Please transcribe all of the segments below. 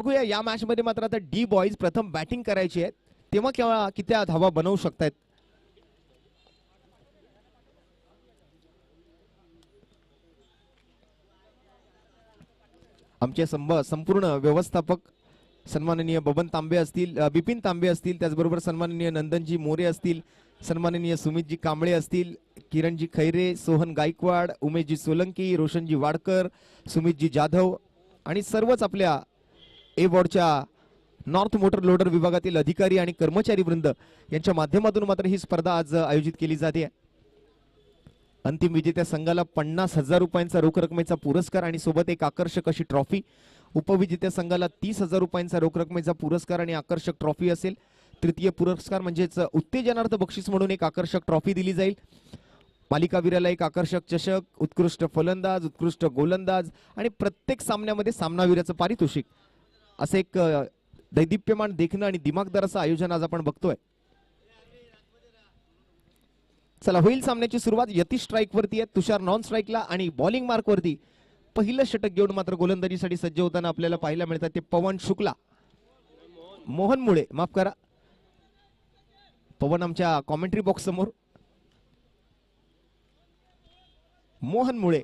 बघूया या मॅच मध्ये मात्र आता डी बॉईज प्रथम बॅटिंग करायची आहे, तेव्हा केव्हा किती धावा बनवू शकतायत. आमचे संपूर्ण व्यवस्थापक सन्माननीय बबन तांबे असतील, बिपिन तांबे असतील, त्याचबरोबर सन्माननीय नंदनजी मोरे असतील, सन्माननीय सुमितजी कांबळे असतील, किरणजी खैरे, सोहन गायकवाड, उमेशजी सोलंकी, रोशनजी वाडकर, सुमितजी जाधव आणि सर्वच आपल्या ए वॉर्डच्या नॉर्थ मोटर लोडर विभागातील अधिकारी आणि कर्मचारी वृंद यांच्या माध्यमातून मात्र ही स्पर्धा आज आयोजित केली जाते. अंतिम विजेत्या संघाला 50,000 रुपयांचा रोख रकमेचा पुरस्कार आणि सोबत एक आकर्षक अशी ट्रॉफी. उपविजेत्या संघाला 30,000 रुपयांचा रोख रकमेचा पुरस्कार आणि आकर्षक ट्रॉफी असेल. तृतीय पुरस्कार म्हणजेच उत्तेजनार्थ बक्षीस म्हणून एक आकर्षक ट्रॉफी दिली जाईल. मालिकावीराला एक आकर्षक चषक, उत्कृष्ट फलंदाज, उत्कृष्ट गोलंदाज आणि प्रत्येक सामन्यामध्ये सामनावीराचं पारितोषिक असं एक दैदिप्यमान देखणं आणि दिमागदार असं आयोजन आज आपण बघतोय. चला होईल सामन्याची सुरुवात. यतीश स्ट्राईक वरती आहे, तुषार नॉन स्ट्राईकला आणि बॉलिंग मार्क वरती पहिलं षटक घेऊन मात्र गोलंदाजीसाठी सज्ज होताना आपल्याला पाहायला मिळतात ते पवन शुक्ला. मोहन मुळे, माफ करा, पवन आमच्या कॉमेंट्री बॉक्स समोर. मोहन मुळे,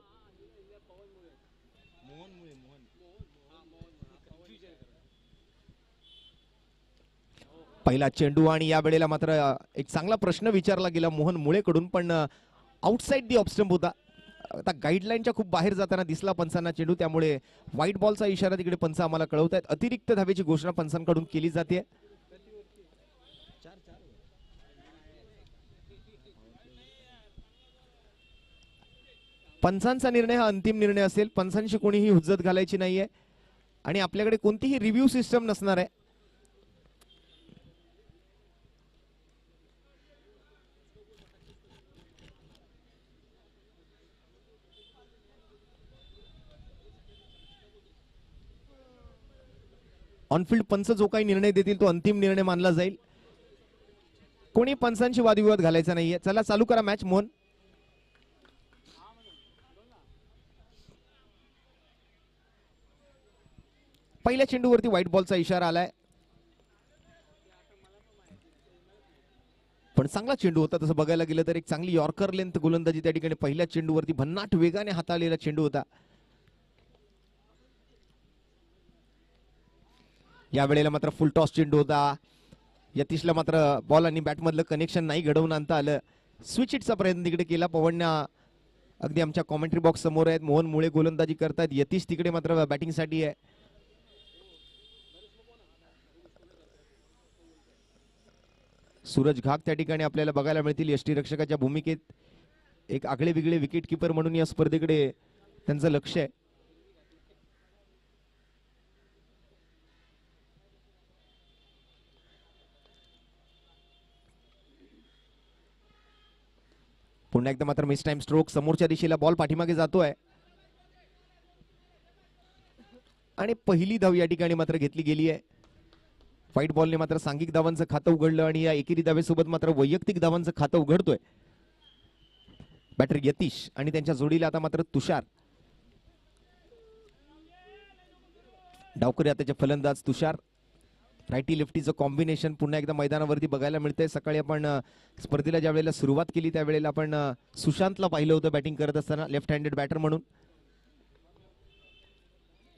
पहिला चेंडू आणि या वेळेला मात्र एक चांगला प्रश्न विचारला गेला मोहन मुळेकडून, पण आउटसाइड दी ऑफ स्टंप होता. आता गाईडलाईनच्या खूप बाहेर जाताना दिसला पंचांना चेंडू, त्यामुळे व्हाईट बॉलचा इशारा तिकडे पंच आम्हाला कळवतायत. अतिरिक्त धावेची घोषणा पंचांकडून केली जाते. पंचांचा निर्णय हा अंतिम निर्णय असेल. पंचांशी कोणीही हुज्जत घालायची नाहीये आणि आपल्याकडे कोणतीही रिव्ह्यू सिस्टम नसणार आहे. ऑनफिल्ड पंच जो काही निर्णय देतील तो अंतिम निर्णय मानला जाईल. कोणी पंचांशी वादविवाद घालायचा नाहीये. चला चालू करा मॅच. मोहन, पहिल्या चेंडूवरती व्हाईट बॉलचा इशारा आलाय, पण चांगला चेंडू होता. तसं बघायला गेलं तर एक चांगली यॉर्कर लेंथ गोलंदाजी त्या ठिकाणी पहिल्या चेंडूवरती भन्नाट वेगाने हाताळलेला चेंडू होता. या वेळेला मात्र फुल टॉस चेंडू होता. यतीशला मात्र बॉल आणि बॅट मधलं कनेक्शन नाही घडवून आणता आलं. स्विच हिटचा प्रयत्न तिकडे केला. पवनने अगदी आमच्या कॉमेंट्री बॉक्स समोर आहेत. मोहन मुळे गोलंदाजी करतात, यतीश तिकडे मात्र बॅटिंग साठी आहे. सूरज घाग त्या ठिकाणी आपल्याला बघायला मिळतील यष्टीरक्षकाच्या भूमिकेत. एक आगळे वेगळे विकेट किपर म्हणून या स्पर्धेकडे त्यांचं लक्ष आहे. पुन्हा एकदा मात्र मिस टाइम स्ट्रोक. समोरच्या दिशेला बॉल पाठीमागे जातोय आणि पहिली धाव या ठिकाणी मात्र घेतली गेली आहे. व्हाईट बॉलने मात्र सांघिक धावांचं खातं उघडलं आणि या एकेरी धावेसोबत मात्र वैयक्तिक धावांचं खातं उघडतोय बॅटर यतीश आणि त्यांच्या जोडीला आता मात्र तुषार. डावकरी आताचे फलंदाज तुषार. रायटी लेफ्टीचं कॉम्बिनेशन पुन्हा एकदा मैदानावरती बघायला मिळतंय. सकाळी आपण स्पर्धेला ज्या वेळेला सुरुवात केली त्यावेळेला आपण सुशांतला पाहिलं होतं बॅटिंग करत असताना लेफ्ट हँडेड बॅटर म्हणून,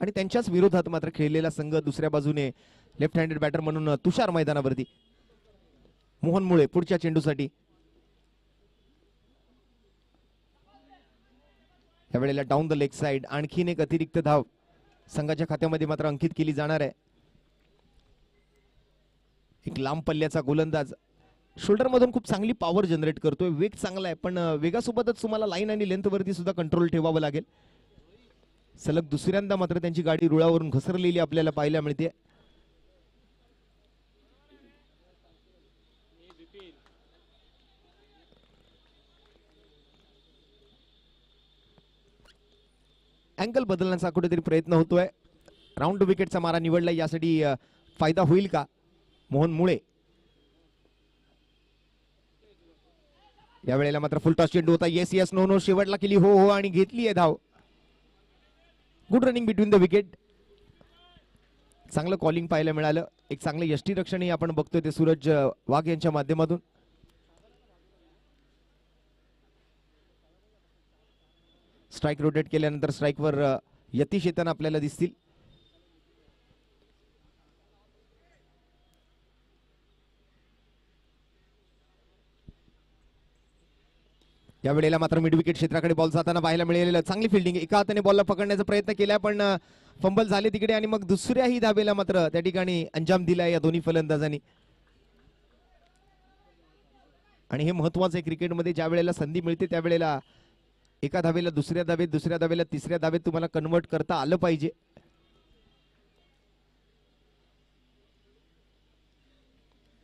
आणि त्यांच्याच विरोधात मात्र खेळलेला संघ दुसऱ्या बाजूने लेफ्ट हँडेड बॅटर म्हणून तुषार मैदानावरती. मोहन मुळे पुढच्या चेंडूसाठी. यावेळेला डाऊन द लेग साइड आणखीन एक अतिरिक्त धाव संघाच्या खात्यामध्ये मात्र अंकित केली जाणार आहे. एक लांब पल्ल्याचा गोलंदाज शोल्डर मधून खूप चांगली पॉवर जनरेट करतोय. वेग चांगला आहे, पण वेगासोबतच तुम्हाला लाईन आणि लेंथ वरती सुद्धा कंट्रोल ठेवावं लागेल. सलग दुसऱ्यांदा मात्र त्यांची गाडी रुळावरून घसरलेली आपल्याला पाहायला मिळते. अँगल बदलण्याचा कुठेतरी प्रयत्न होतोय. राऊंड विकेटचा मारा निवडला, यासाठी फायदा होईल का मोहन मुळे. यावेळेला मात्र फुल टॉस चेंडू होता. येस येस नो नो शेवटला केली हो हो आणि घेतली आहे धाव. Good running between the wicket. चांगलं कॉलिंग पाहायला मिळालं. एक चांगलं यष्टीरक्षणही आपण बघतोय ते सूरज वाघ यांच्या माध्यमातून. स्ट्राईक रोटेट केल्यानंतर स्ट्राईकवर यतीश येताना आपल्याला दिसतील. या वेळेला मात्र मिड विकेट क्षेत्राकडे बॉल जाताना पाहायला मिळालेलं. चांगली फिल्डिंग, एका हाताने बॉलला पकडण्याचा प्रयत्न केलाय पण फंबल झाले तिकडे आणि मग दुसऱ्याही धावेला मात्र त्या ठिकाणी अंजाम दिलाय या दोन्ही फलंदाजांनी. आणि हे महत्वाचं आहे क्रिकेटमध्ये, ज्या वेळेला संधी मिळते त्यावेळेला एका धावेला दुसऱ्या धावेत, दुसऱ्या धावेला तिसऱ्या धावेत तुम्हाला कन्वर्ट करता आलं पाहिजे.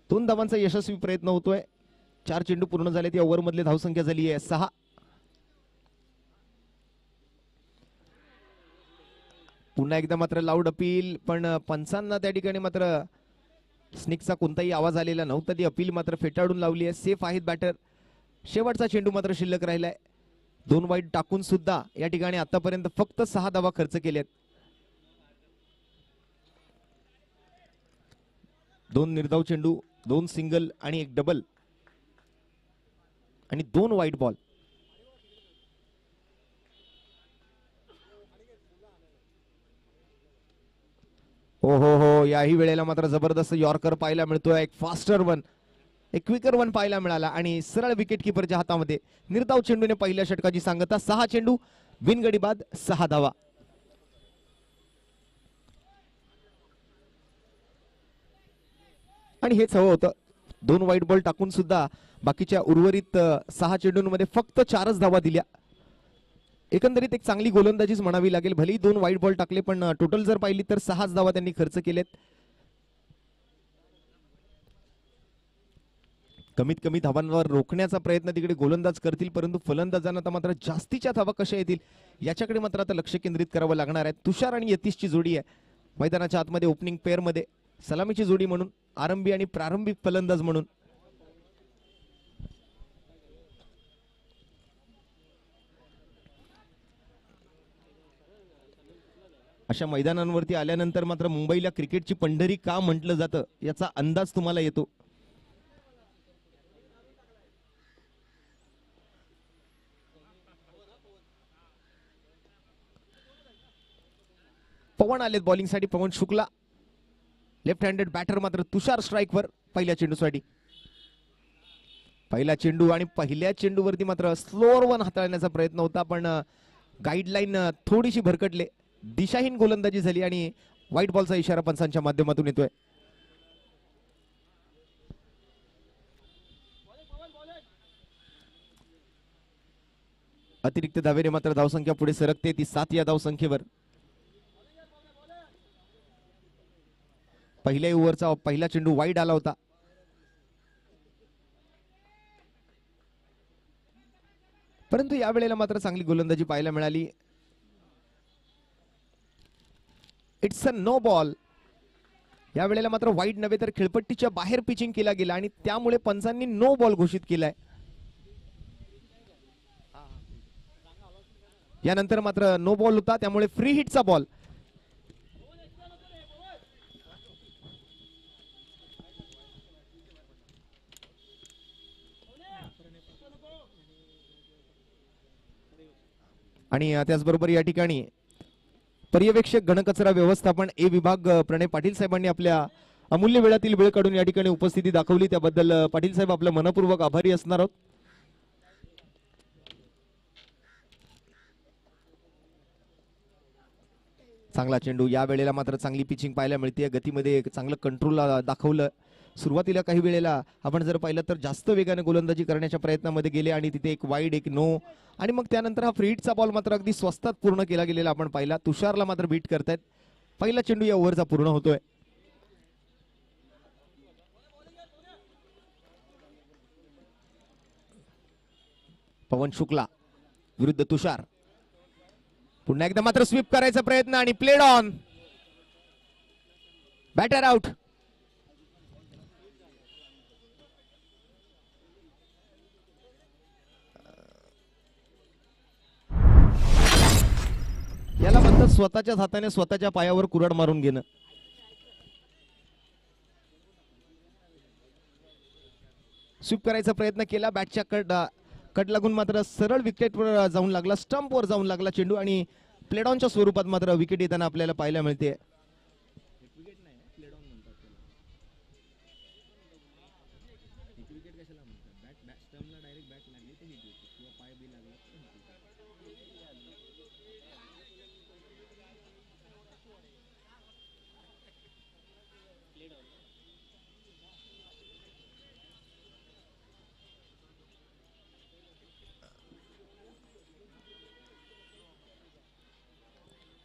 दोन धावांचा यशस्वी प्रयत्न होतोय. 4 चेंडू पूर्ण झाले. ती ओव्हर मधली धावसंख्या झाली आहे 6. पुन्हा एकदा मात्र लाऊड अपील, पण पंचांना त्या ठिकाणी मात्र स्निकचा कोणताही आवाज आलेला नव्हता. ती अपील मात्र फेटाळून लावली आहे. सेफ आहेत बॅटर. शेवटचा चेंडू मात्र शिल्लक राहिलाय. 2 वाईड टाकून सुद्धा या ठिकाणी आतापर्यंत फक्त 6 धावा खर्च केल्यात. 2 निर्धाव चेंडू, 2 सिंगल आणि 1 डबल आणि 2 वाईट बॉल. हो हो हो, याही वेळेला मात्र जबरदस्त यॉर्कर पाहायला मिळतोय. एक फास्टर वन, एक क्विकर वन पाहायला मिळाला आणि सरळ विकेट किपरच्या हातामध्ये निर्धाव चेंडूने पहिल्या षटकाची सांगता. 6 चेंडू, बिनगडी बाद, 6 धावा. आणि हेच हवं होतं. 2 वाईट बॉल टाकून सुद्धा बाकीच्या उर्वरित 6 चेंडूंमध्ये फक्त 4च धावा दिल्या. एकंदरीत एक चांगली गोलंदाजीच म्हणावी लागेल. भलेही 2 वाईट बॉल टाकले पण टोटल जर पाहिली तर 6च धावा त्यांनी खर्च केलेत. कमीत कमी धावांवर रोखण्याचा प्रयत्न तिकडे गोलंदाज करतील, परंतु फलंदाजांना तर मात्र जास्तीच्या धावा कशा येतील याच्याकडे मात्र आता लक्ष केंद्रित करावं लागणार आहे. तुषार आणि यतीशची जोडी आहे मैदानाच्या आतमध्ये ओपनिंग पेअर मध्ये. सलामीची जोडी म्हणून, आरंभी आणि प्रारंभिक फलंदाज म्हणून. अशा मैदानांवरती आल्यानंतर मात्र मुंबईला क्रिकेटची पंढरी का म्हटलं जातं याचा अंदाज तुम्हाला येतो. पवन आलेत बॉलिंग साठी. पवन शुक्ला लेफ्ट हँडेड बॅटर. मात्र तुषार स्ट्राईकवर पहिल्या चेंडूसाठी. पहिला चेंडू आणि पहिल्या चेंडूवरती मात्र स्लोअर वन हाताळण्याचा प्रयत्न होता पण गाईडलाईन थोडीशी भरकटले. दिशाहीन गोलंदाजी झाली आणि व्हाईट बॉलचा इशारा पंचांच्या माध्यमातून येतोय. अतिरिक्त धावेने मात्र धावसंख्या पुढे सरकते. ती 7 या धावसंख्येवर. पहिल्या ओव्हरचा पहिला चेंडू वाईड आला होता. परंतु यावेळेला मात्र चांगली गोलंदाजी पाहायला मिळाली. It's a no ball. या वेळेला मात्र वाईड नव्हे तर खेळपट्टीच्या बाहेर पिचिंग केला गेला आणि त्यामुळे पंचांनी नो बॉल घोषित केलाय. यानंतर मात्र नो बॉल होता त्यामुळे फ्री हिटचा बॉल. आणि त्याचबरोबर या ठिकाणी पर्यवेक्षक घनकचरा व्यवस्थापन ए विभाग प्रणय पाटील साहेबांनी आपल्या अमूल्य वेळातील वेळ काढून या ठिकाणी उपस्थिती दाखवली. त्याबद्दल पाटील साहेब आपलं मनपूर्वक आभारी असणार आहोत. चांगला चेंडू. या वेळेला मात्र चांगली पिचिंग पाहायला मिळते. गतीमध्ये चांगलं कंट्रोल दाखवलं. सुरुवातीला काही वेळेला आपण जर पाहिलं तर जास्त वेगाने गोलंदाजी करण्याच्या प्रयत्नामध्ये गेले आणि तिथे एक वाईड, एक नो आणि मग त्यानंतर हा फ्री हिटचा बॉल मात्र अगदी स्वस्तात पूर्ण केला गेलेला आपण पाहिला. तुषारला मात्र बीट करतायत. पहिला चेंडू या ओव्हरचा पूर्ण होतोय. पवन शुक्ला विरुद्ध तुषार. पुन्हा एकदा मात्र स्वीप करायचा प्रयत्न आणि प्लेड ऑन. Batter out. याला म्हणतात स्वतःच्याच हाताने स्वतःच्या पायावर कुऱ्हाड मारून घेणं. स्वीप करायचा प्रयत्न केला, बॅटच्या कट लागून मात्र सरळ विकेटवर जाऊन लागला, स्टंपवर जाऊन लागला चेंडू आणि प्लेडॉनच्या स्वरूपात मात्र विकेट येताना आपल्याला पाहायला मिळते.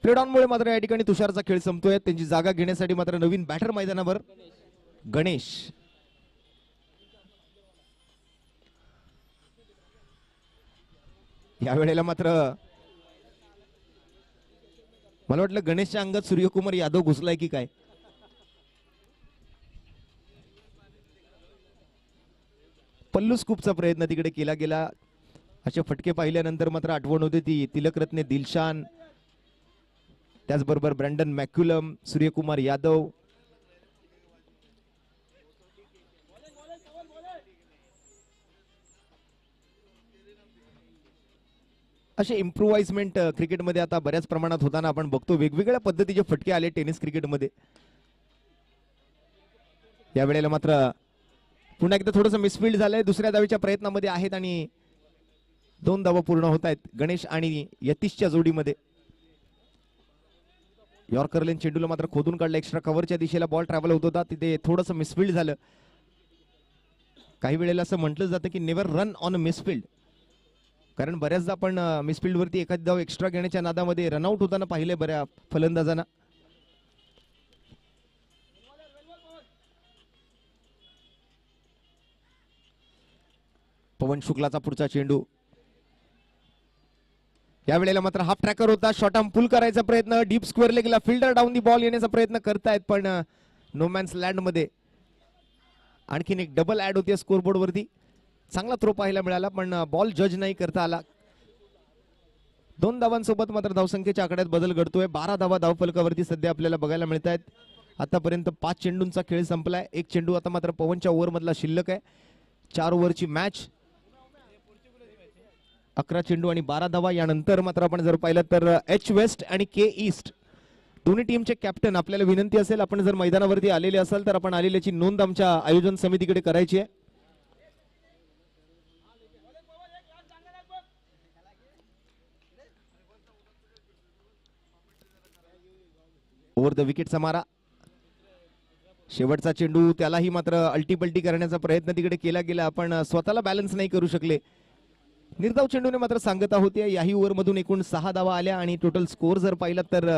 प्लेडॉनमुळे मात्र या ठिकाणी तुषारचा खेळ संपतोय. त्यांची जागा घेण्यासाठी मात्र नवीन बॅटर मैदानावर गणेश. यावेळेला मात्र मला वाटलं गणेशच्या अंगात सूर्यकुमार यादव घुसलाय की काय. पल्लू स्कूपचा प्रयत्न तिकडे केला गेला. असे फटके पाहिल्यानंतर मात्र आठवण होते ती तिलकरत्ने दिलशान, त्याचबरोबर ब्रँडन मॅक्युलम, सूर्यकुमार यादव. असे इम्प्रुव्हाइजमेंट क्रिकेटमध्ये आता बऱ्याच प्रमाणात होताना आपण बघतो. वेगवेगळ्या पद्धतीचे फटके आले टेनिस क्रिकेटमध्ये. यावेळेला मात्र पुन्हा एकदा थोडंसं मिसफिल्ड झालंय. दुसऱ्या धावेच्या प्रयत्नामध्ये आहेत आणि 2 धावा पूर्ण होत आहेत गणेश आणि यतीशच्या जोडीमध्ये. यॉर्कर चेंडूला मात्र खोदून काढलं. एक्स्ट्रा कव्हरच्या दिशेला बॉल ट्रॅव्हल होत होता, तिथे थोडंसं मिसफिल्ड झालं. काही वेळेला असं म्हटलं जातं की never run on a misfield, कारण बऱ्याचदा आपण मिसफिल्ड वरती एखादी धाव एक्स्ट्रा घेण्याच्या नादामध्ये रनआउट होताना पाहिले बऱ्या फलंदाजांना. पवन शुक्लाचा पुढचा चेंडू. यावेळेला मात्र हाफ ट्रॅकर होता, शॉर्ट आर्म पुल करायचा प्रयत्न, डीप स्क्वेअर लेगला फिल्डर डाऊन दी बॉल येण्याचा प्रयत्न करतायत, पण नो मॅन्स लँड मध्ये आणखीन एक डबल ऍड होती स्कोरबोर्ड वरती. चांगला थ्रो पाहायला मिळाला, पण बॉल जज नाही करता आला. 2 धावांसोबत मात्र धावसंख्येच्या आकड्यात बदल घडतोय. 12 धावा धावफलकावरती सध्या आपल्याला बघायला मिळत आहेत. आतापर्यंत 5 चेंडूंचा खेळ संपलाय. एक चेंडू आता मात्र पवनच्या ओव्हर मधला शिल्लक आहे. 4 ओव्हरची मॅच, 11 चेंडू आणि 12 धावा. यानंतर मात्र आपण जर पाहिलं तर एच वेस्ट आणि के ईस्ट दोन्ही टीमचे कॅप्टन, आपल्याला विनंती असेल आपण जर मैदानावरती आलेले असाल तर आपण आलेल्याची नोंद आमच्या आयोजन समितीकडे करायची आहे. ओव्हर द विकेटचा मारा, शेवटचा चेंडू, त्यालाही मात्र अल्टीपल्टी करण्याचा प्रयत्न तिकडे केला गेला, पण स्वतःला बॅलन्स नाही करू शकले. निर्धाव चेंडूने मात्र सांगता होते. याही ओव्हर मधून एकूण 6 धावा आल्या आणि टोटल स्कोर जर पाहिलं तर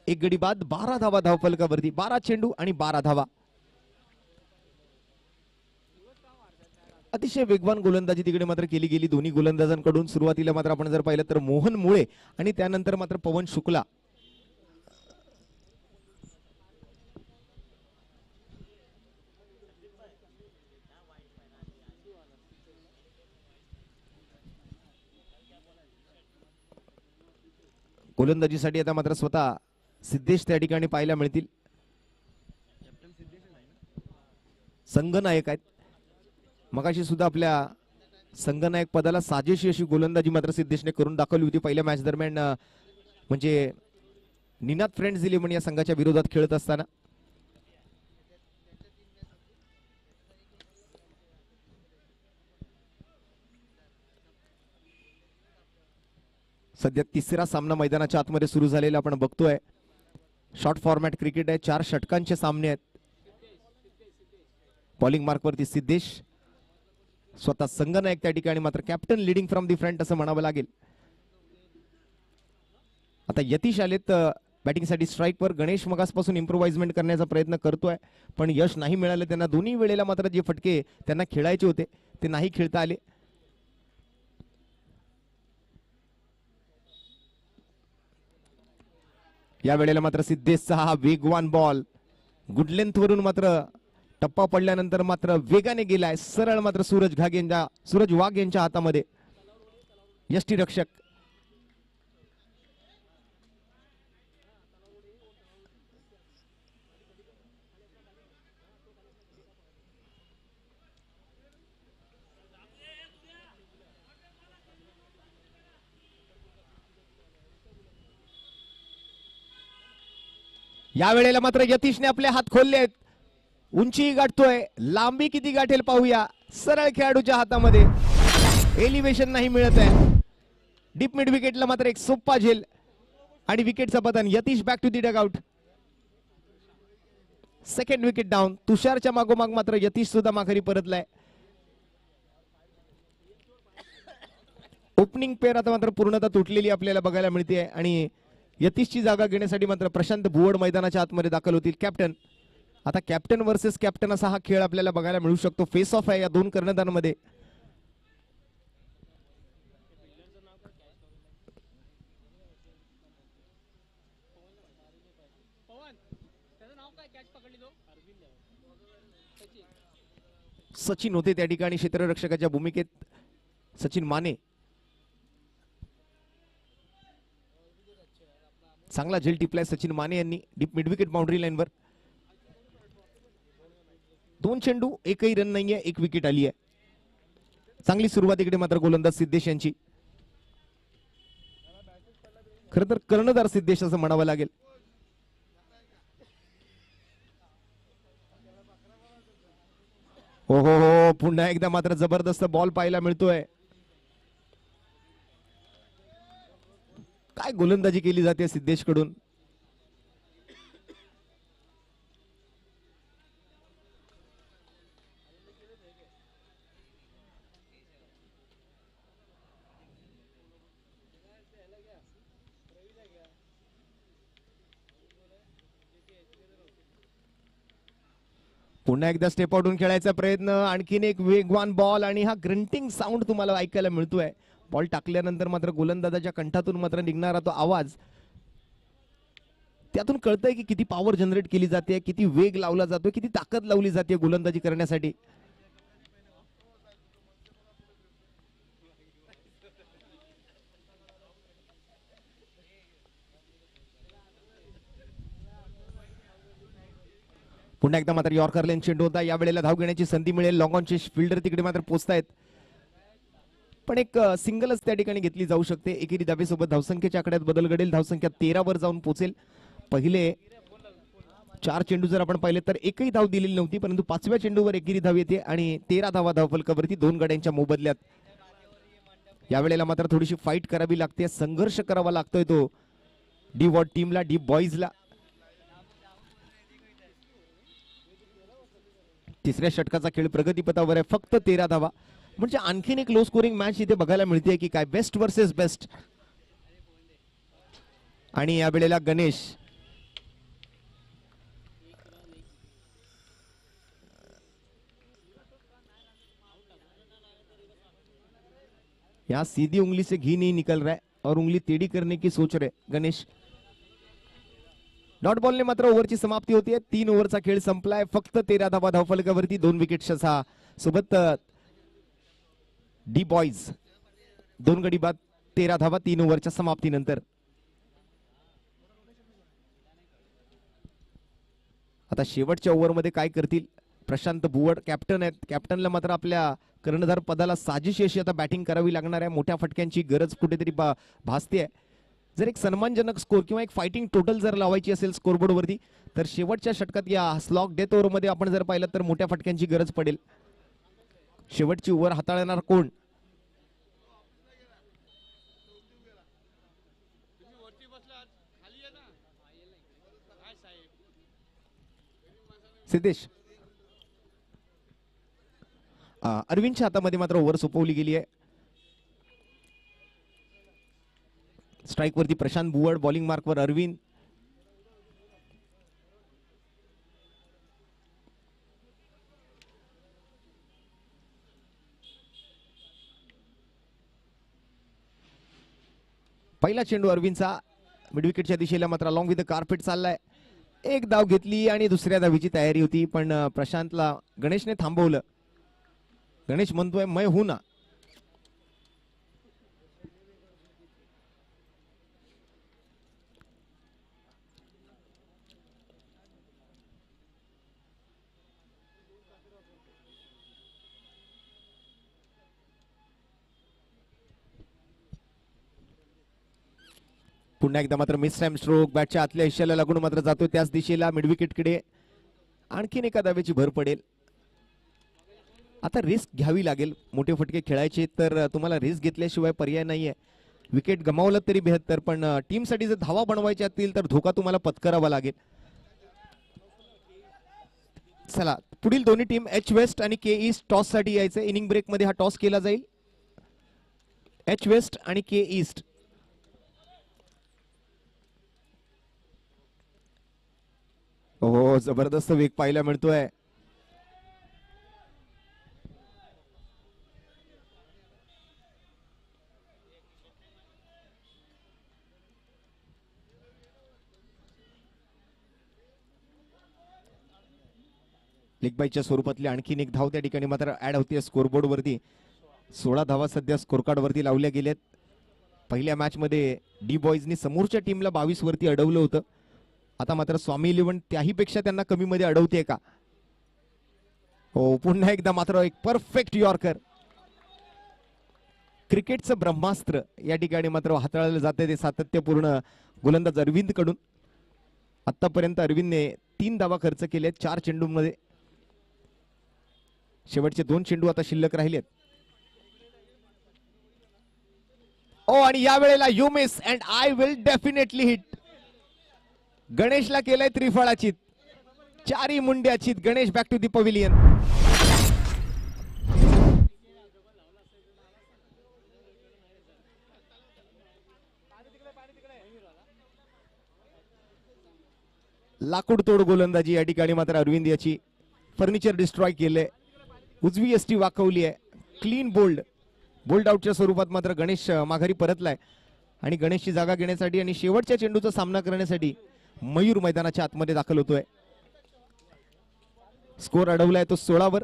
एक गडी बाद, 12 धावा धावफलकावरती. 12 चेंडू आणि 12 धावा. अतिशय वेगवान गोलंदाजी तिकडे मात्र केली गेली दोन्ही गोलंदाजांकडून. सुरुवातीला मात्र आपण जर पाहिलं तर मोहन मुळे आणि त्यानंतर मात्र पवन शुक्ला. गोलंदाजीसाठी आता मात्र स्वतः सिद्धेश त्या ठिकाणी पाहायला मिळतील. संघनायक आहेत. मगाशी सुद्धा आपल्या संघनायक पदाला साजेशी अशी गोलंदाजी मात्र सिद्धेशने करून दाखवली होती पहिल्या मॅच दरम्यान, म्हणजे निनाद फ्रेंड्स 11 या संघाच्या विरोधात खेळत असताना. सध्या तिसरा सामना मैदानाच्या आतमध्ये सुरू झालेला आपण बघतोय. शॉर्ट फॉर्मॅट क्रिकेट आहे, 4 षटकांचे सामने आहेत. बॉलिंग मार्क वरती सिद्धेश, स्वतः संघनायक त्या ठिकाणी मात्र captain leading from the front असं म्हणावं लागेल. आता यतीश आलेत बॅटिंगसाठी स्ट्राईकवर. गणेश मगासपासून इम्प्रोव्हाइजमेंट करण्याचा प्रयत्न करतोय, पण यश नाही मिळालं त्यांना. दोन्ही वेळेला मात्र जे फटके त्यांना खेळायचे होते ते नाही खेळता आले. या वेळेला मात्र सिद्धेशचा हा वेगवान बॉल गुड लेंथ वरून मात्र टप्पा पडल्यानंतर मात्र वेगाने गेलाय सरळ मात्र सूरज वाघ यांच्या हातामध्ये. यष्टीरक्षक या वेळेला मात्र यतीशने आपले हात खोलले आहेत. उंची गाठतोय, लांबी किती गाठेल पाहूया. सरळ खेळाडूच्या हातामध्ये एलिव्हेशन नाही मिळत आहे. डीप मिड विकेटला मात्र एक सोप्पा झेल आणि विकेटचं पतन. Yatish back to the dugout. Second wicket down. तुषारच्या मागोमाग मात्र यतीश सुद्धा माघारी परतलाय. ओपनिंग पेअर आता मात्र पूर्णतः तुटलेली आपल्याला बघायला मिळते आणि यतीशची जागा घेण्यासाठी मात्र प्रशांत भुवड मैदानाच्या आतमध्ये दाखल होतील. कॅप्टन, आता कॅप्टन वर्सेस कॅप्टन असा हा खेळ आपल्याला बघायला मिळू शकतो. फेस ऑफ आहे या दोन कर्णधारांमध्ये. सचिन होते त्या ठिकाणी क्षेत्ररक्षकाच्या भूमिकेत. सचिन माने चांगला झेल टिपलाय सचिन माने यांनी डीप मिड विकेट बाउंड्री लाईनवर. 2 चेंडू एकही रन नाहीये, 1 विकेट आली आहे. चांगली सुरुवात इकडे मात्र गोलंदाज सिद्धेश यांची. खरं तर कर्णधार सिद्धेश असं म्हणावं लागेल. हो हो हो, पुन्हा एकदा मात्र जबरदस्त बॉल पाहायला मिळतोय. काय गोलंदाजी केली जाते सिद्धेश कडून. पुन्हा एकदा स्टेप आउटून खेळायचा प्रयत्न. आणखीन एक वेगवान बॉल आणि हा ग्रंटिंग साऊंड तुम्हाला ऐकायला मिळतोय. बॉल टाकल्यानंतर मात्र गोलंदाजाच्या कंठातून मात्र निघणारा तो आवाज, त्यातून कळतंय की किती पॉवर जनरेट केली जाते, किती वेग लावला जातो, किती ताकद लावली जाते गोलंदाजी करण्यासाठी. पुन्हा एकदा मात्र यॉर्कर लेन चेंडू होता. या वेळेला धाव घेण्याची संधी मिळेल. लॉंग ऑनचे फिल्डर तिकडे मात्र पोहोचतायत, पण एक सिंगलच त्या ठिकाणी घेतली जाऊ शकते. एकेरी धावेसोबत धावसंख्येच्या आकड्यात बदल घडेल. धावसंख्या 13 वर जाऊन पोहोचेल. पहिले 4 चेंडू जर आपण पाहिले तर एकही धाव दिलेली नव्हती, परंतु 5व्या चेंडूवर एकेरी धाव येते आणि 13 धावा धावफलकावरती 2 गड्यांच्या मोबदल्यात. यावेळेला मात्र थोडीशी फाईट करावी लागते, संघर्ष करावा लागतोय तो डी वॉर्ड टीमला, डी बॉईजला. तिसऱ्या षटकाचा खेळ प्रगतीपथावर आहे. फक्त 13 धावा म्हणजे आणखीन एक लो स्कोरिंग मॅच इथे बघायला मिळते की काय. Best versus best. आणि या वेळेला गणेश यहाँ सीधी उंगली से घी नहीं निकल रहा है और उंगली टेढ़ी करने की सोच रहे गणेश. डॉट बॉलने मात्र ओव्हरची समाप्ती होती आहे. 3 ओव्हरचा खेळ संपलाय. फक्त 13 धावा धावफलकावरती, 2 विकेट्सचा सोबत डी बॉईज 2 गडी बाद, 13 धावा 3 ओव्हरच्या समाप्तीनंतर. आता शेवटच्या ओव्हरमध्ये काय करतील प्रशांत भुवड. कॅप्टन आहेत, कॅप्टनला मात्र आपल्या कर्णधार पदाला साजिश अशी आता बॅटिंग करावी लागणार आहे. मोठ्या फटक्यांची गरज कुठेतरी भासते. जर एक सन्मानजनक स्कोर किंवा एक फायटिंग टोटल जर लावायची असेल स्कोरबोर्ड वरती, तर शेवटच्या षटकात या स्लॉग डेथ ओव्हर मध्ये आपण जर पाहिलं तर मोठ्या फटक्यांची गरज पडेल. शेवटची ओव्हर हाताळणार कोण. सिद्धेश, अरविंदच्या हातामध्ये मात्र ओव्हर सोपवली गेली आहे. स्ट्राइक वरती प्रशांत भुवड, बॉलिंग मार्कवर अरविंद. पहिला चेंडू अरविंदचा मिडविकेटच्या दिशेला मात्र लॉंग विथ द कार्पेट चाललाय. एक धाव घेतली आणि दुसऱ्या धावीची तयारी होती, पण प्रशांतला गणेशने थांबवलं. गणेश म्हणतोय मैं हूं ना. पुन्हा एकदा मात्र मिस टाइम स्ट्रोक, बॅटच्या आतल्या हिश्श्याला लागून मात्र जातोय त्याच दिशेला मिडविकेटकडे. आणखीन एका धावेची भर पडेल. आता रिस्क घ्यावी लागेल. मोठे फटके खेळायचे तर तुम्हाला रिस्क घेतल्याशिवाय पर्याय नाहीये. विकेट गमावलं तरी बेहत्तर, पण टीमसाठी जर धावा बनवायच्या असतील तर धोका तुम्हाला पत्करावा लागेल. चला पुढील दोन्ही टीम एच वेस्ट आणि के ईस्ट टॉस साठी यायचे. इनिंग ब्रेक मध्ये हा टॉस केला जाईल. एच वेस्ट आणि के ईस्ट. हो जबरदस्त वेग पाहायला मिळतोय. लेग बायच्या स्वरूपातली आणखीन एक धाव त्या ठिकाणी मात्र ऍड होते स्कोरबोर्ड वरती. 16 धावा सध्या स्कोर कार्ड वरती लावल्या गेल्यात. पहिल्या मॅच मध्ये डी बॉईजनी समोरच्या टीमला 22 वरती अडवलं होतं. आता मात्र स्वामी इलेव्हन त्याही पेक्षा त्यांना कमी मध्ये अडवते का? हो पुन्हा एकदा मात्र एक परफेक्ट यॉर्कर. क्रिकेटचं ब्रह्मास्त्र या ठिकाणी मात्र हाताळलं जाते ते सातत्यपूर्ण गोलंदाज अरविंद कडून. आतापर्यंत अरविंदने 3 धावा खर्च केले 4 चेंडूंमध्ये. शेवटचे 2 चेंडू आता शिल्लक राहिलेत. ओ आणि या वेळेला you miss and I will definitely hit. गणेशला केलंय त्रिफळाचित. 4 मुंड्याचित. Ganesh back to the pavilion. लाकूड तोड गोलंदाजी या ठिकाणी मात्र अरविंद याची. फर्निचर डिस्ट्रॉय केले. उजवी एसटी वाकवली आहे. क्लीन बोल्ड आउटच्या स्वरूपात मात्र गणेश माघारी परतलाय. आणि गणेशची जागा घेण्यासाठी आणि शेवटच्या चेंडूचा सामना करण्यासाठी मयूर मैदानाच्या आतमध्ये दाखल होतोय. स्कोर अडवलाय तो 16 वर.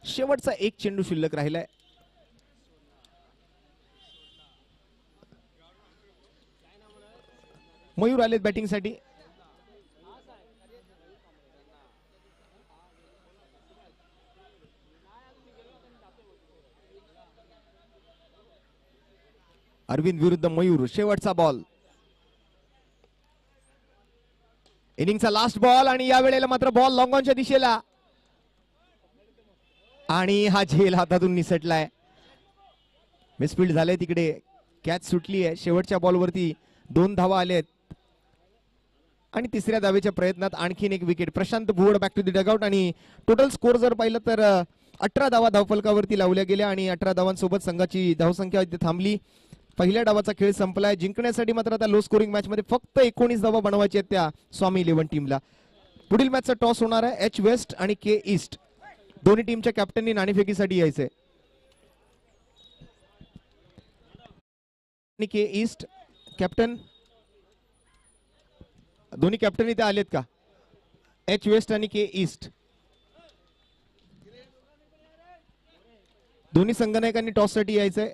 शेवटचा 1 चेंडू शिल्लक राहिलाय. मयूर आलेत बॅटिंग साठी. अरविंद विरुद्ध मयूर. शेवटचा बॉल. इनिंगचा लास्ट बॉल आणि या वेळेला मात्र बॉल लॉंग ऑनच्या दिशेला. आणि हा झेल हातातून निसटलाय. मिसफील्ड झाले तिकडे. कॅच सुटली आहे. शेवटच्या बॉलवरती 2 धावा आलेत. आणि तिसऱ्या धावेच्या प्रयत्नात आणखीन एक wicket. Prashant Bhuvad back to the dugout. आणि टोटल स्कोर जर पाहिलं तर 18 धावा धावफलकावरती लावल्या गेल्या आणि 18 धावांसोबत संघाची धावसंख्या इथे थांबली. पहिल्या डावाचा खेळ संपलाय. जिंकण्यासाठी मात्र आता लो स्कोरिंग मॅच मध्ये फक्त 19 धावा बनवायच्या आहेत त्या स्वामी इलेव्हन टीमला. पुढील मॅचचा टॉस होणार आहे एच वेस्ट आणि के ईस्ट. दोन्ही टीमच्या कॅप्टननी नाणेफेकीसाठी यायचंय. के ईस्ट कॅप्टन. दोन्ही कॅप्टन इथे आलेत का? एच वेस्ट आणि के ईस्ट. दोन्ही संघनायकांनी टॉस साठी यायचंय.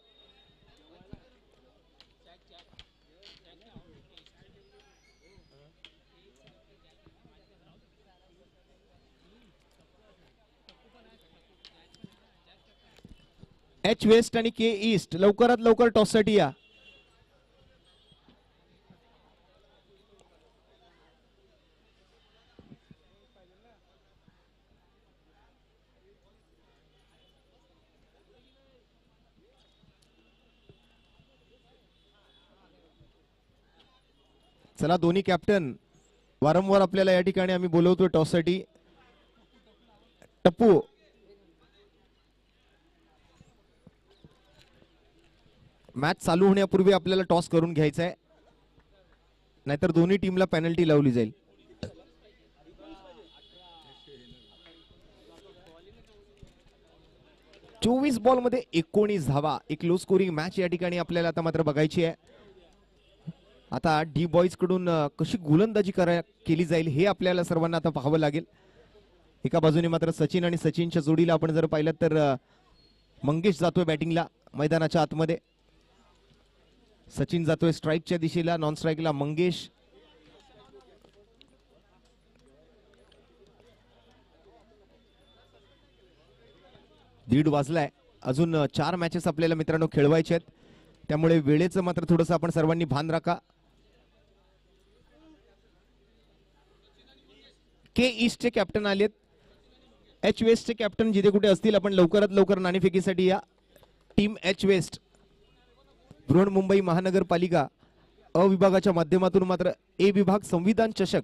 एच वेस्ट आणि के ईस्ट लवकरात लवकर टॉस साठी या. चला दोन्ही कॅप्टन. वारंवार आपल्याला या ठिकाणी आम्ही बोलवतोय टॉस साठी. टप्पू मॅच चालू होण्यापूर्वी आपल्याला टॉस करून घ्यायचा आहे, नाहीतर दोन्ही टीमला पेनल्टी लावली जाईल. चोवीस बॉल मध्ये 19 धावा. एक लो स्कोरिंग मॅच या ठिकाणी आपल्याला आता मात्र बघायची आहे. आता डी बॉईज कडून कशी गोलंदाजी केली जाईल हे आपल्याला सर्वांना आता पाहावं लागेल. एका बाजूने मात्र सचिन आणि सचिनच्या जोडीला आपण जर पाहिलं तर मंगेश जातोय बॅटिंगला मैदानाच्या आतमध्ये. सचिन जातोय स्ट्राईकच्या दिशेला. नॉन स्ट्राईकला मंगेश. दीड वाजलाय. अजून 4 मॅचेस आपल्याला मित्रांनो खेळवायचे आहेत, त्यामुळे वेळेचं मात्र थोडंसं आपण सर्वांनी भान राखा. के ईस्टचे कॅप्टन आलेत. एच वेस्टचे कॅप्टन जिथे कुठे असतील आपण लवकरात लवकर नाणेफेकीसाठी या. टीम एच वेस्ट बृहन्मुंबई महानगरपालिका अ विभागाच्या माध्यमातून मात्र ए विभाग संविधान चषक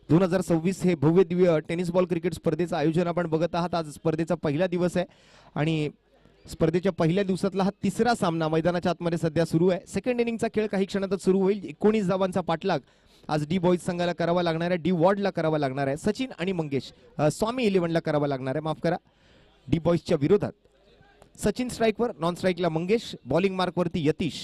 2026 हे भव्य दिव्य टेनिस बॉल क्रिकेट स्पर्धेचं आयोजन आपण बघत आहात. आज स्पर्धेचा पहिला दिवस आहे आणि स्पर्धेच्या पहिल्या दिवसातला हा तिसरा सामना मैदानाच्या आतमध्ये सध्या सुरू आहे. सेकंड इनिंगचा खेळ काही क्षणातच सुरू होईल. 19 धावांचा पाठलाग आज डी बॉईज संघाला करावा लागणार आहे, डी वॉर्डला करावा लागणार आहे, सचिन आणि मंगेश स्वामी 11ला करावा लागणार आहे, माफ करा, डी बॉईजच्या विरोधात. सचिन स्ट्राईकवर, नॉन स्ट्राईकला मंगेश, बॉलिंग मार्कवरती यतीश.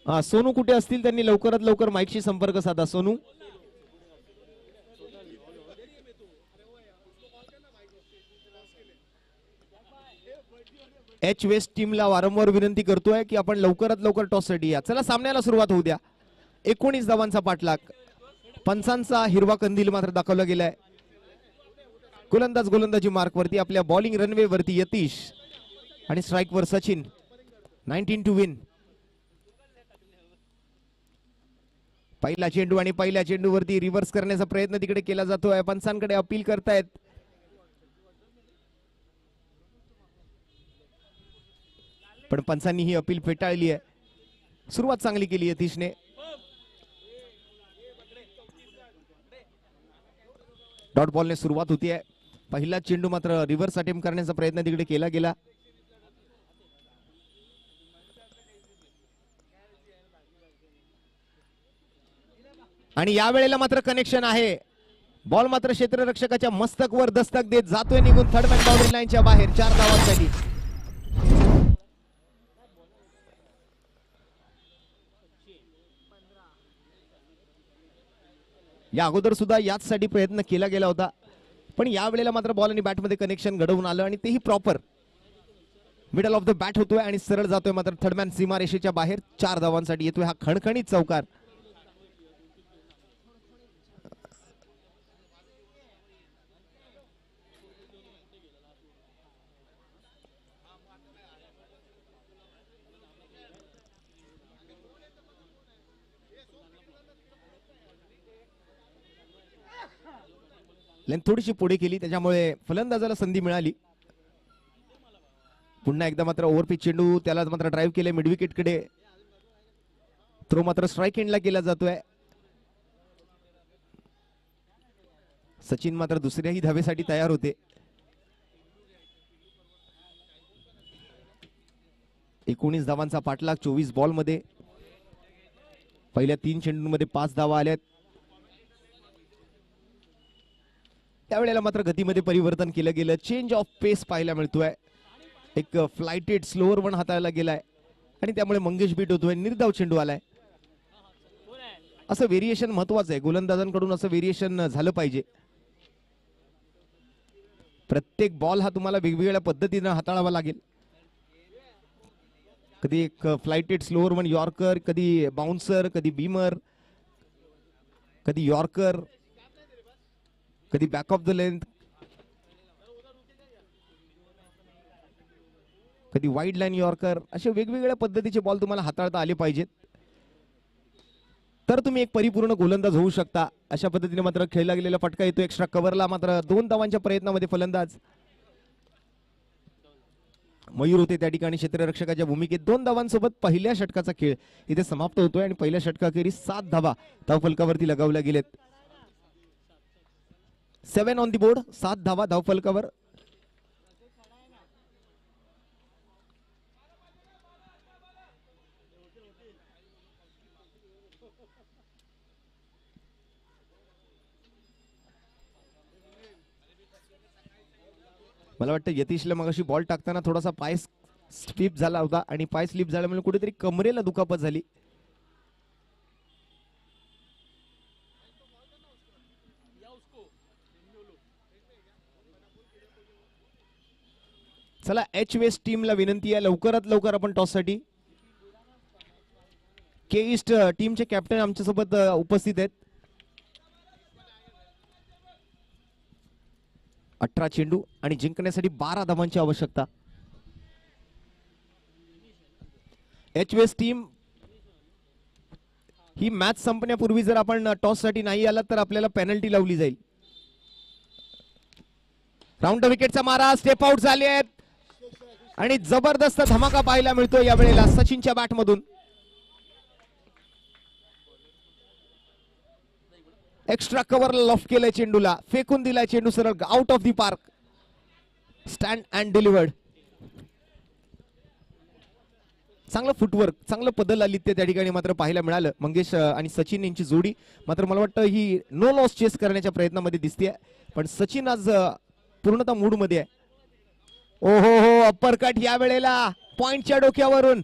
सोनू कुठे असतील त्यांनी लवकरात लवकर माईकशी संपर्क साधा. सोनू एच वेस्ट टीमला वारंवार विनंती करतोय की आपण लवकरात लवकर टॉससाठी या. चला सामन्याला सुरुवात होऊ द्या. 19 धावांचा पाठलाग, पंचांचा हिरवा कंदील मात्र दाखवला गेलाय. गोलंदाजी मार्कवरती, आपल्या बॉलिंग रनवे वरती यतीश आणि स्ट्राईकवर सचिन. 19 to win. पहिला चेंडू आणि पहिल्या चेंडूवरती रिव्हर्स करण्याचा प्रयत्न तिकडे केला जातोय. पंचांकडे अपील करतायत. पण पंचांनी ही अपील फेटाळली आहे. सुरुवात चांगली केली यतीशने. डॉट बॉलने सुरुवात होतीये. पहिला चेंडू मात्र रिव्हर्स अटेम्प्ट करण्याचा प्रयत्न तिकडे केला गेला. आणि या वेळेला मात्र कनेक्शन आहे. बॉल मात्र क्षेत्ररक्षकाच्या मस्तकवर दस्तक देत जातोय निघून थर्ड मॅन बाउंड्री लाईनच्या बाहेर. 4 धावांसाठी. या अगोदर सुद्धा याचसाठी प्रयत्न केला गेला होता, पण या वेळेला मात्र बॉल आणि बॅटमध्ये कनेक्शन घडवून आलं आणि तेही proper middle of the bat होतोय आणि सरळ जातोय मात्र थर्डमॅन सीमारेषेच्या बाहेर. 4 धावांसाठी येतोय हा खणखणीत चौकार. लेंथ थोडीशी पुढे केली, त्याच्यामुळे फलंदाजाला संधी मिळाली. पुन्हा एकदा मात्र ओव्हरपिच चेंडू, त्याला मात्र ड्राईव्ह केले मिड विकेट कडे. थ्रो मात्र स्ट्राईक एंडला केला जातोय. सचिन मात्र दुसऱ्याही धावेसाठी तयार होते. 19 धावांचा पाठलाग 24 बॉल मध्ये. पहिल्या 3 चेंडूंमध्ये 5 धावा आल्यात. त्यावेळेला मात्र गतीमध्ये परिवर्तन केलं गेलं. चेंज ऑफ पेस पाहायला मिळतोय. एक फ्लाइटेड स्लोअर वन हाताळला गेलाय आणि त्यामुळे मंगेश बीट होतोय. निर्धाव चेंडू आलाय. असं व्हेरिएशन महत्वाचं आहे. गोलंदाजांकडून असं व्हेरिएशन झालं पाहिजे. प्रत्येक बॉल हा तुम्हाला वेगवेगळ्या पद्धतीने हाताळावा लागेल. कधी एक फ्लाइटेड स्लोअर वन यॉर्कर, कधी बाउन्सर, कधी बीमर, कधी यॉर्कर, कधी बॅक ऑफ द लेंथ, कधी वाईड लाईन यॉर्कर. असे वेगवेगळ्या पद्धतीचे बॉल तुम्हाला हाताळता आले पाहिजेत, तर तुम्ही एक परिपूर्ण गोलंदाज होऊ शकता. अशा पद्धतीने मात्र खेळला गेलेला फटका येतो एक्स्ट्रा कव्हरला. मात्र 2 धावांच्या प्रयत्नामध्ये फलंदाज मयूर होते त्या ठिकाणी क्षेत्ररक्षकाच्या भूमिकेत. 2 धावांसोबत पहिल्या षटकाचा खेळ इथे समाप्त होतोय आणि पहिल्या षटकाखेरीस 7 धावा धावफलकावरती लगावल्या गेलेत. 7 ऑन दी बोर्ड, 7 धावा धावफलकावर. मला वाटतं यतीशला मगाशी बॉल टाकताना थोडासा पाय स्लिप झाला होता आणि पाय स्लिप झाल्यामुळे कुठेतरी कमरेला दुखापत झाली. चला एच वेस्ट टीमला विनंती आहे लवकरात लवकर आपण टॉस साठी के ईस्ट टीमचे कॅप्टन आमच्या सोबत उपस्थित आहेत. 18 चेंडू आणि जिंकण्यासाठी 12 धावांची आवश्यकता. एचवेस टीम ही मॅच संपण्यापूर्वी जर आपण टॉस साठी नाही आला तर आपल्याला पेनल्टी लावली जाईल. राऊंड विकेटचा मारा, स्टेप आउट झाले आहेत आणि जबरदस्त धमाका पाहायला मिळतो या वेळेला सचिनच्या बॅट मधून. एक्स्ट्रा कव्हर लॉफ्ट केलंय चेंडूला, फेकून दिलाय चेंडू सरळ out of the park. Stand and delivered. चांगलं फुटवर्क, चांगलं पदल आली ते त्या ठिकाणी मात्र पाहायला मिळालं. मंगेश आणि सचिन यांची जोडी मात्र मला वाटतं ही नो लॉस चेस करण्याच्या प्रयत्नामध्ये दिसते, पण सचिन आज पूर्णतः मूड मध्ये आहे. ओहो हो, अप्पर कट या वेळेला पॉइंटच्या डोक्यावरून.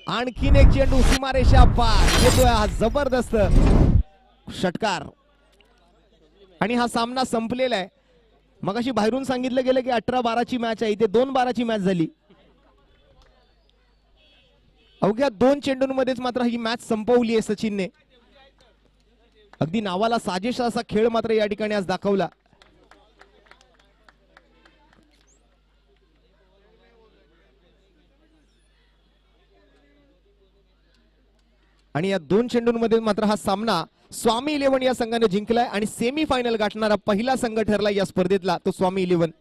आणखीन एक चेंडू सीमारेषा पार येतोय हा जबरदस्त षटकार आणि हा सामना संपलेला आहे. मगाशी बाहेरून सांगितलं गेलं की 18-12ची मॅच आहे, इथे 2-12ची मॅच झाली. अवघ्या 2 चेंडूंमध्येच मात्र ही मॅच संपवली आहे सचिनने. अगदी नावाला साजेसा असा खेळ मात्र या ठिकाणी आज दाखवला. आणि या 2 चेंडूंमध्ये मात्र हा सामना स्वामी 11 या संघाने जिंकलाय आणि सेमी फायनल गाठणारा पहिला संघ ठरला या स्पर्धेतला तो स्वामी 11.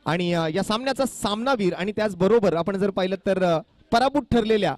आणि या सामन्याचा सामनावीर आणि त्याचबरोबर आपण जर पाहिलं तर पराभूत ठरलेल्या